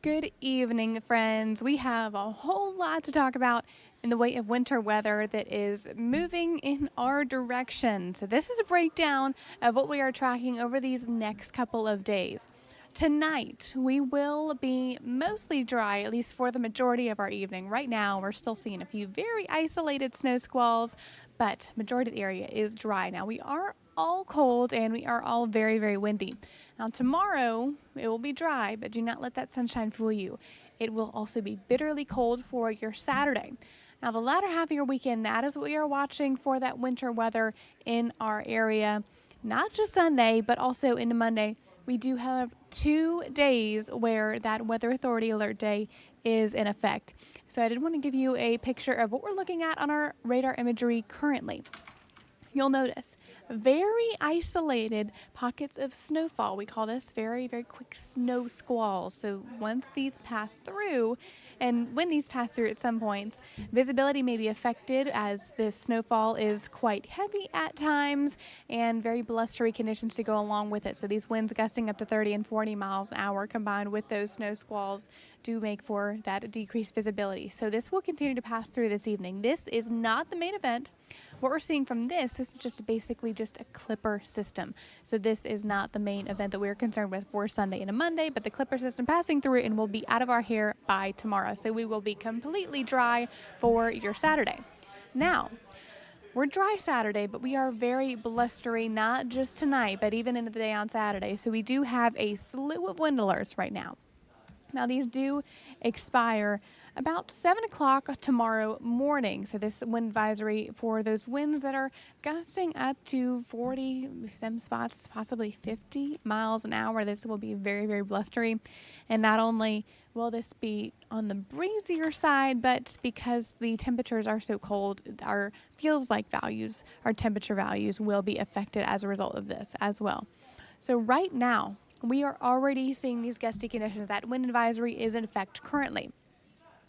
Good evening, friends. We have a whole lot to talk about in the way of winter weather that is moving in our direction. So, this is a breakdown of what we are tracking over these next couple of days. Tonight, we will be mostly dry, at least for the majority of our evening. Right now, we're still seeing a few very isolated snow squalls, but majority of the area is dry. Now, we are all cold and we are all very, very windy. Now, tomorrow it will be dry, but do not let that sunshine fool you. It will also be bitterly cold for your Saturday. Now, the latter half of your weekend, that is what we are watching for that winter weather in our area. Not just Sunday, but also into Monday. We do have 2 days where that Weather Authority alert day is in effect. So I did want to give you a picture of what we're looking at on our radar imagery currently. You'll notice very isolated pockets of snowfall. We call this very, very quick snow squalls. So once these pass through, and when these pass through at some points, visibility may be affected as this snowfall is quite heavy at times and very blustery conditions to go along with it. So these winds gusting up to 30 and 40 miles an hour combined with those snow squalls do make for that decreased visibility. So this will continue to pass through this evening. This is not the main event. What we're seeing from this is just basically just a clipper system. So this is not the main event that we're concerned with for Sunday and a Monday, but the clipper system passing through and will be out of our hair by tomorrow. So we will be completely dry for your Saturday. Now, we're dry Saturday, but we are very blustery, not just tonight, but even into the day on Saturday. So we do have a slew of wind alerts right now. Now, these do expire about 7 o'clock tomorrow morning. So this wind advisory for those winds that are gusting up to 40, some spots, possibly 50 miles an hour. This will be very, very blustery. And not only will this be on the breezier side, but because the temperatures are so cold, our feels-like values, our temperature values will be affected as a result of this as well. So right now, we are already seeing these gusty conditions. That wind advisory is in effect currently.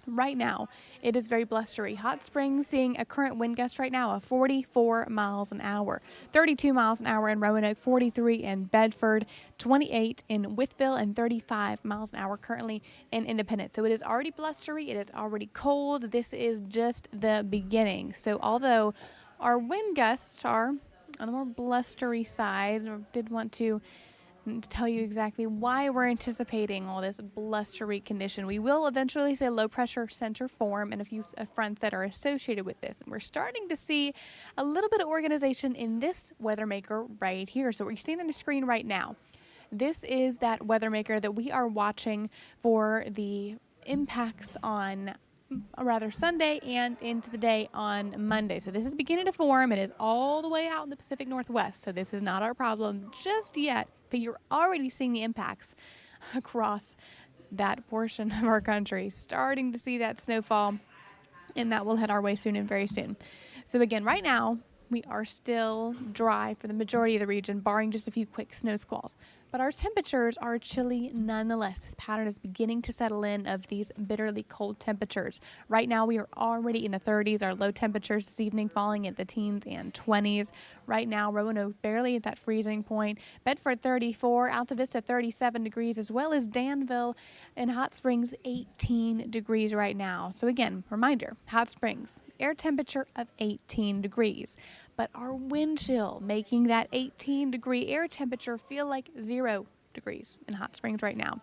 Right now, it is very blustery. Hot Springs seeing a current wind gust right now of 44 miles an hour, 32 miles an hour in Roanoke, 43 in Bedford, 28 in Wytheville, and 35 miles an hour currently in Independence. So it is already blustery. It is already cold. This is just the beginning. So although our wind gusts are on the more blustery side, I did want to tell you exactly why we're anticipating all this blustery condition. We will eventually see a low pressure center form and a few fronts that are associated with this. And we're starting to see a little bit of organization in this weather maker right here. So what you're seeing on the screen right now, this is that weather maker that we are watching for the impacts on Sunday and into the day on Monday. So this is beginning to form. It is all the way out in the Pacific Northwest. So this is not our problem just yet, but you're already seeing the impacts across that portion of our country. Starting to see that snowfall, and that will head our way soon and very soon. So again, right now, we are still dry for the majority of the region, barring just a few quick snow squalls. But our temperatures are chilly nonetheless. This pattern is beginning to settle in of these bitterly cold temperatures. Right now, we are already in the 30s. Our low temperatures this evening falling at the teens and 20s. Right now, Roanoke barely at that freezing point. Bedford 34, Alta Vista 37 degrees, as well as Danville and Hot Springs 18 degrees right now. So again, reminder, Hot Springs, air temperature of 18 degrees. But our wind chill making that 18-degree air temperature feel like 0 degrees in Hot Springs right now.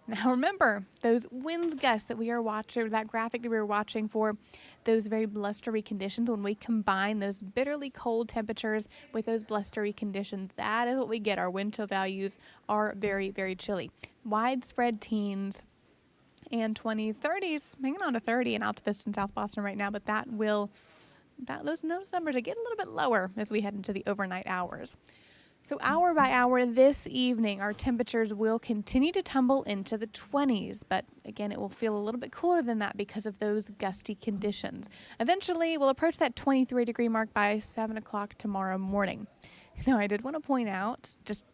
Now remember, those winds gusts that we are watching, that graphic that we were watching for those very blustery conditions, when we combine those bitterly cold temperatures with those blustery conditions, that is what we get. Our wind chill values are very, very chilly. Widespread teens and 20s, 30s, hanging on to 30 in Alta Vista and South Boston right now, but those numbers are getting a little bit lower as we head into the overnight hours. So hour by hour this evening, our temperatures will continue to tumble into the 20s, but again, it will feel a little bit cooler than that because of those gusty conditions. Eventually, we'll approach that 23-degree mark by 7 o'clock tomorrow morning. Now, I did want to point out, just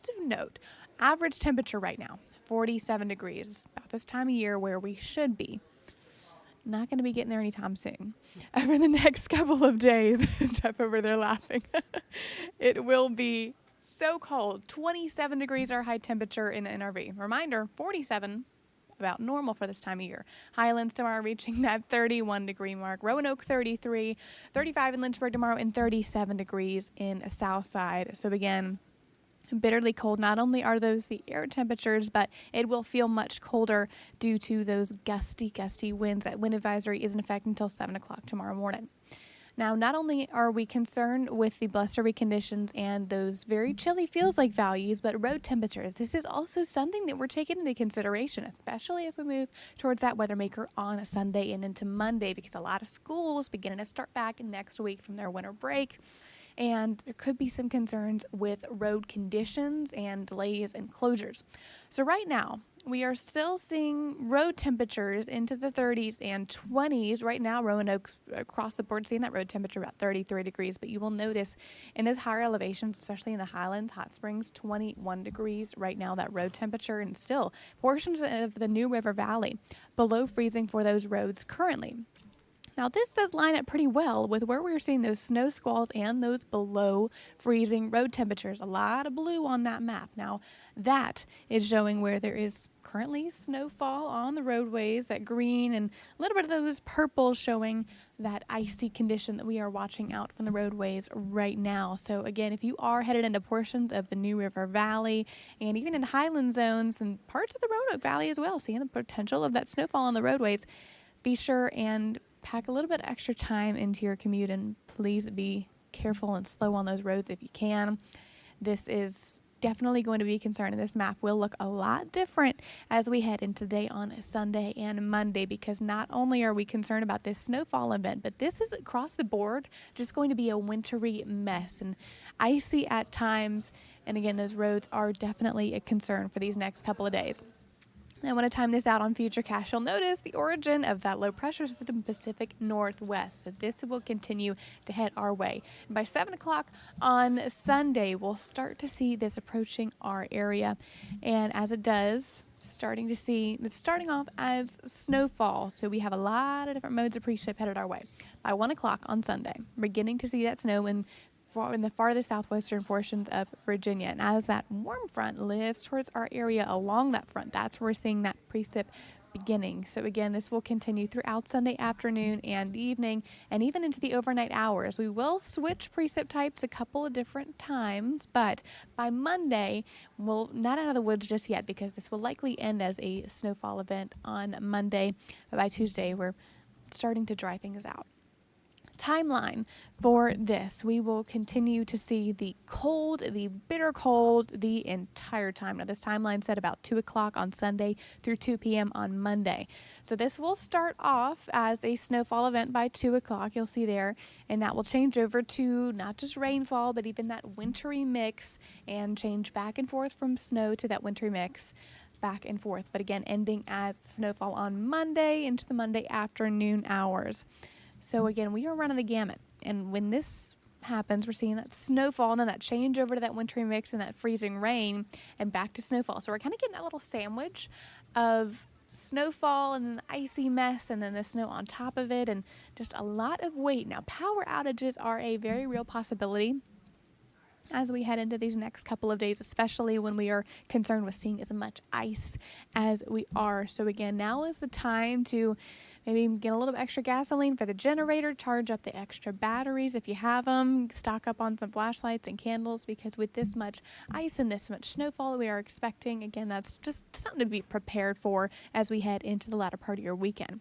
to note, average temperature right now, 47 degrees, about this time of year where we should be. Not going to be getting there anytime soon. Over the next couple of days, Jeff over there laughing, it will be so cold. 27 degrees our high temperature in the NRV. Reminder, 47 about normal for this time of year. Highlands tomorrow reaching that 31 degree mark, Roanoke 33, 35 in Lynchburg tomorrow, and 37 degrees in Southside. So again, bitterly cold. Not only are those the air temperatures, but it will feel much colder due to those gusty winds. That wind advisory is in effect until 7 o'clock tomorrow morning. Now, not only are we concerned with the blustery conditions and those very chilly feels like values, but road temperatures. This is also something that we're taking into consideration, especially as we move towards that weather maker on a Sunday and into Monday, because a lot of schools beginning to start back next week from their winter break. And there could be some concerns with road conditions and delays and closures. So right now, we are still seeing road temperatures into the 30s and 20s. Right now, Roanoke across the board seeing that road temperature about 33 degrees. But you will notice in those higher elevations, especially in the Highlands, Hot Springs, 21 degrees right now, that road temperature. And still, portions of the New River Valley below freezing for those roads currently. Now, this does line up pretty well with where we're seeing those snow squalls and those below freezing road temperatures. A lot of blue on that map. Now, that is showing where there is currently snowfall on the roadways, that green and a little bit of those purple showing that icy condition that we are watching out from the roadways right now. So again, if you are headed into portions of the New River Valley and even in highland zones and parts of the Roanoke Valley as well, seeing the potential of that snowfall on the roadways, be sure and pack a little bit extra time into your commute, and please be careful and slow on those roads if you can. This is definitely going to be a concern, and this map will look a lot different as we head into today on Sunday and Monday, because not only are we concerned about this snowfall event, but this is across the board just going to be a wintry mess and icy at times. And again, those roads are definitely a concern for these next couple of days. I want to time this out on Futurecast. You'll notice the origin of that low pressure system Pacific Northwest. So this will continue to head our way. And by 7 o'clock on Sunday, we'll start to see this approaching our area. And as it does, starting to see it's starting off as snowfall. So we have a lot of different modes of precip headed our way. By 1 o'clock on Sunday, we're beginning to see that snow in the farthest southwestern portions of Virginia. And as that warm front lifts towards our area along that front, that's where we're seeing that precip beginning. So again, this will continue throughout Sunday afternoon and evening and even into the overnight hours. We will switch precip types a couple of different times, but by Monday, we'll not out of the woods just yet, because this will likely end as a snowfall event on Monday. But by Tuesday, we're starting to dry things out. Timeline for this, we will continue to see the cold, the bitter cold, the entire time. Now, this timeline said about 2 o'clock on Sunday through 2 p.m. on Monday. So this will start off as a snowfall event by 2 o'clock, you'll see there, and that will change over to not just rainfall, but even that wintry mix, and change back and forth from snow to that wintry mix, back and forth. But again, ending as snowfall on Monday into the Monday afternoon hours. So again, we are running the gamut. And when this happens, we're seeing that snowfall and then that change over to that wintry mix and that freezing rain and back to snowfall. So we're kind of getting that little sandwich of snowfall and then the icy mess and then the snow on top of it and just a lot of weight. Now, power outages are a very real possibility as we head into these next couple of days, especially when we are concerned with seeing as much ice as we are. So again, now is the time to maybe get a little bit extra gasoline for the generator, charge up the extra batteries if you have them, stock up on some flashlights and candles, because with this much ice and this much snowfall we are expecting, again, that's just something to be prepared for as we head into the latter part of your weekend.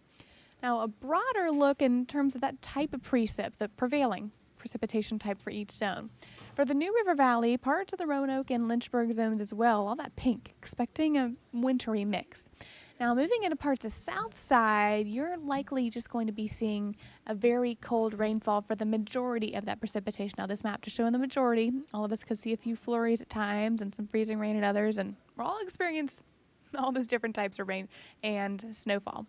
Now, a broader look in terms of that type of precip, the prevailing precipitation type for each zone. For the New River Valley, parts of the Roanoke and Lynchburg zones as well, all that pink, expecting a wintry mix. Now, moving into parts of South Side, you're likely just going to be seeing a very cold rainfall for the majority of that precipitation. Now, this map just showing the majority. All of us could see a few flurries at times and some freezing rain at others, and we're all experiencing all those different types of rain and snowfall.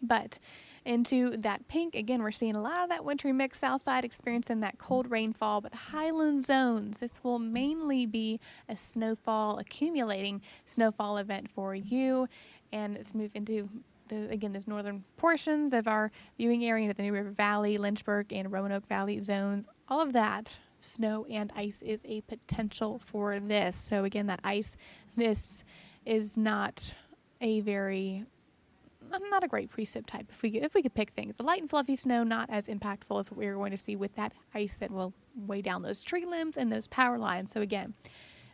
But into that pink, again, we're seeing a lot of that wintry mix south side experiencing that cold rainfall, but highland zones, this will mainly be a snowfall, accumulating snowfall event for you. And let's move into, those northern portions of our viewing area into the New River Valley, Lynchburg, and Roanoke Valley zones. All of that, snow and ice is a potential for this. So again, that ice, this is not a very not a great precip type if we could pick things. The light and fluffy snow not as impactful as what we're going to see with that ice that will weigh down those tree limbs and those power lines. So again,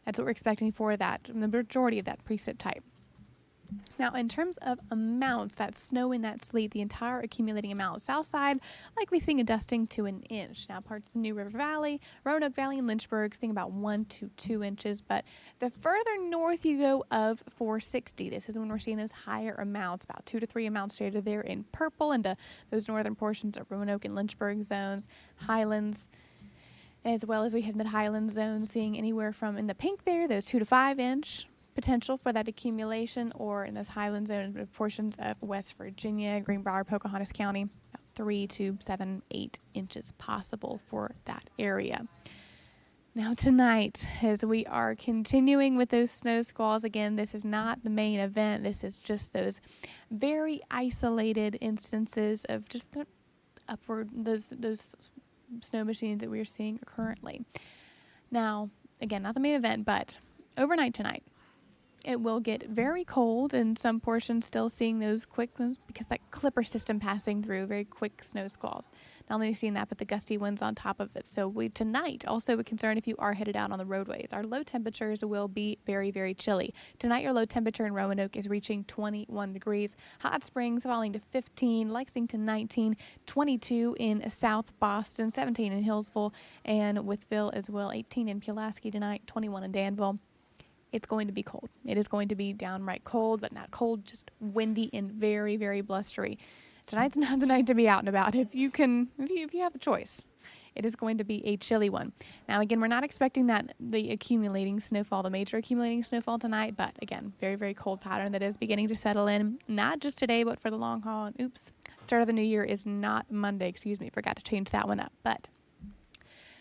that's what we're expecting for that the majority of that precip type. Now, in terms of amounts, that snow and that sleet, the entire accumulating amount, south side likely seeing a dusting to an inch. Now, parts of the New River Valley, Roanoke Valley, and Lynchburg seeing about 1 to 2 inches. But the further north you go of 460, this is when we're seeing those higher amounts, about 2 to 3 amounts shaded there in purple into those northern portions of Roanoke and Lynchburg zones, Highlands, as well as we head into the Highlands zone, seeing anywhere from in the pink there, those 2 to 5 inch potential for that accumulation, or in those Highland zone portions of West Virginia, Greenbrier, Pocahontas County, about 3 to 7, 8 inches possible for that area. Now tonight, as we are continuing with those snow squalls, again, this is not the main event. This is just those very isolated instances of just the upward, those snow machines that we are seeing currently. Now, again, not the main event, but overnight tonight, it will get very cold in some portions, still seeing those quick ones because that clipper system passing through, very quick snow squalls. Not only seeing that, but the gusty winds on top of it. So tonight, also a concern if you are headed out on the roadways. Our low temperatures will be very, very chilly. Tonight, your low temperature in Roanoke is reaching 21 degrees. Hot Springs falling to 15, Lexington 19, 22 in South Boston, 17 in Hillsville, and Withville as well, 18 in Pulaski tonight, 21 in Danville. It's going to be cold. It is going to be downright cold, but not cold, just windy and very, very blustery. Tonight's not the night to be out and about if you have the choice. It is going to be a chilly one. Now, again, we're not expecting the accumulating snowfall, the major accumulating snowfall tonight, but again, very, very cold pattern that is beginning to settle in, not just today, but for the long haul. And oops, start of the new year is not Monday. Forgot to change that one up, but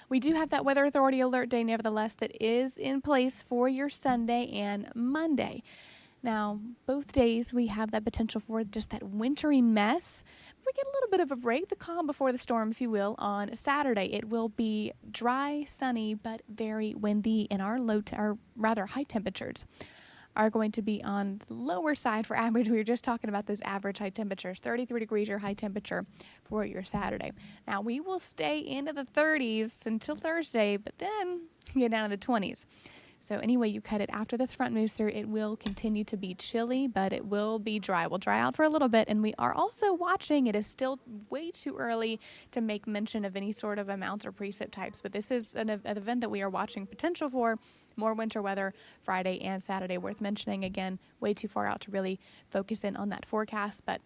we do have that Weather Authority alert day, nevertheless, that is in place for your Sunday and Monday. Now, both days we have that potential for just that wintry mess. We get a little bit of a break, the calm before the storm, if you will, on Saturday. It will be dry, sunny, but very windy, and our rather high temperatures are going to be on the lower side for average. We were just talking about those average high temperatures, 33 degrees your high temperature for your Saturday. Now, we will stay into the 30s until Thursday, but then get down to the 20s. So any way you cut it, after this front moves through, it will continue to be chilly, but it will be dry. We'll dry out for a little bit, and we are also watching. It is still way too early to make mention of any sort of amounts or precip types, but this is an event that we are watching potential for. More winter weather Friday and Saturday worth mentioning. Again, way too far out to really focus in on that forecast, but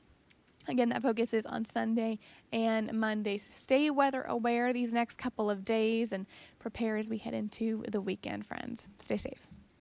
again, that focus is on Sunday and Monday. So stay weather aware these next couple of days and prepare as we head into the weekend, friends. Stay safe.